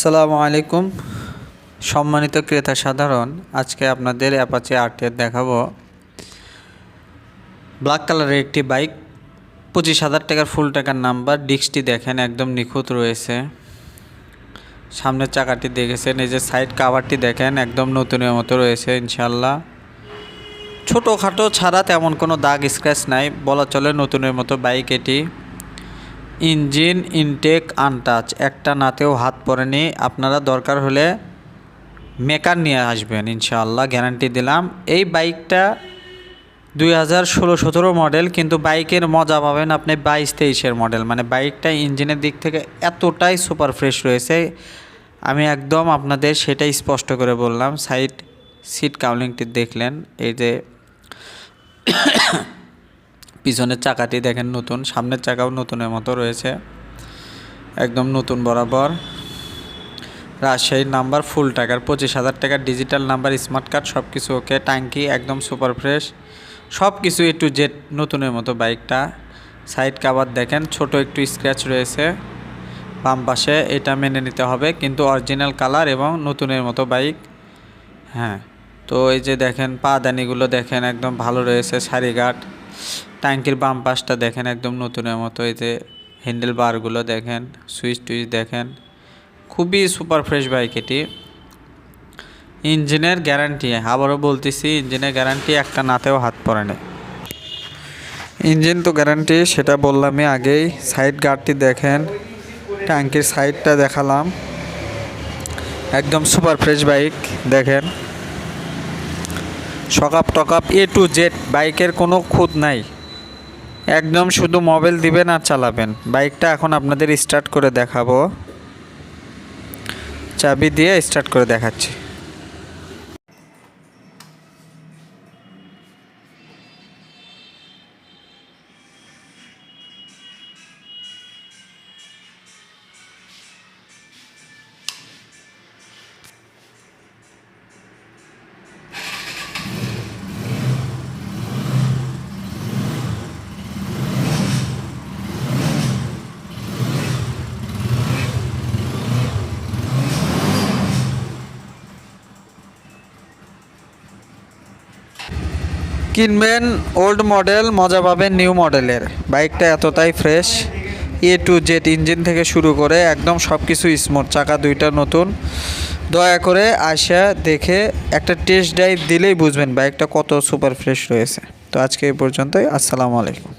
আসসালামু আলাইকুম সম্মানিত ক্রেতা সাধারণ, আজকে আপনাদের অ্যাপাচি R10 দেখাবো। ব্ল্যাক কালারের একটি বাইক, 25,000 টাকার ফুল টাকার নাম্বার। ডিস্কটি দেখেন একদম নিখুঁত রয়েছে। সামনের চাকাটি দেখেছেন, এই যে সাইড কাভারটি দেখেন একদম নতুনের মতো রয়েছে ইনশাল্লাহ। ছোটোখাটো ছাড়া তেমন কোনো দাগ স্ক্র্যাচ নাই, বলা চলে নতুনের মতো বাইক এটি। ইঞ্জিন ইনটেক আনটাচ, একটা নাতেও হাত পড়েনি। আপনারা দরকার হলে মেকার নিয়ে আসবেন ইনশাআল্লাহ, গ্যারান্টি দিলাম। এই বাইকটা 2016-17 মডেল, কিন্তু বাইকের মজা পাবেন আপনি 22-23-এর মডেল। মানে বাইকটা ইঞ্জিনের দিক থেকে এতটাই সুপার ফ্রেশ রয়েছে, আমি একদম আপনাদের সেটাই স্পষ্ট করে বললাম। সাইড সিট কাউলিংটি দেখলেন, এই যে পিছনের চাকাটি দেখেন নতুন, সামনের চাকাও নতুনের মতো রয়েছে, একদম নতুন বরাবর। রাজশাহীর নাম্বার, ফুল টাকার 25,000 টাকার ডিজিটাল নাম্বার, স্মার্ট কার্ড, সব কিছু ওকে। ট্যাঙ্কি একদম সুপার ফ্রেশ, সব কিছু A to Z নতুনের মতো বাইকটা। সাইড কাভার দেখেন, ছোট একটু স্ক্র্যাচ রয়েছে বাম পাশে, এটা মেনে নিতে হবে, কিন্তু অরিজিনাল কালার এবং নতুনের মতো বাইক। হ্যাঁ, তো এই যে দেখেন পাদানিগুলো দেখেন একদম ভালো রয়েছে, সারিঘাট। ট্যাঙ্কির বাম পাশটা দেখেন একদম নতুনের মতো, এই যে হ্যান্ডেল বারগুলো দেখেন, সুইচ টুইচ দেখেন, খুবই সুপার ফ্রেশ বাইক এটি। ইঞ্জিনের গ্যারান্টি, আবারও বলতেছি, ইঞ্জিনের গ্যারান্টি একটা নাতেও হাত পড়ে না। ইঞ্জিন তো গ্যারান্টি, সেটা বললামই আগেই। সাইড গার্ডটি দেখেন, ট্যাঙ্কির সাইডটা দেখালাম, একদম সুপার ফ্রেশ বাইক দেখেন। সকাপ টকাপ A to Z, বাইকের কোনো খুঁত নাই, একদম শুধু মোবাইল দিবেন আর চালাবেন। বাইকটা এখন আপনাদের স্টার্ট করে দেখাবো, চাবি দিয়ে স্টার্ট করে দেখাচ্ছি। কিনবেন ওল্ড মডেল, মজা পাবেন নিউ মডেলের। বাইকটা এতটাই fresh, A to Z engine থেকে শুরু করে একদম সব কিছু স্মুথ। চাকা দুইটা নতুন। দয়া করে আসা দেখে একটা টেস্ট ড্রাইভ দিলেই বুঝবেন বাইকটা কত সুপার ফ্রেশ রয়েছে। তো আজকে এই পর্যন্তই, আসসালামু আলাইকুম।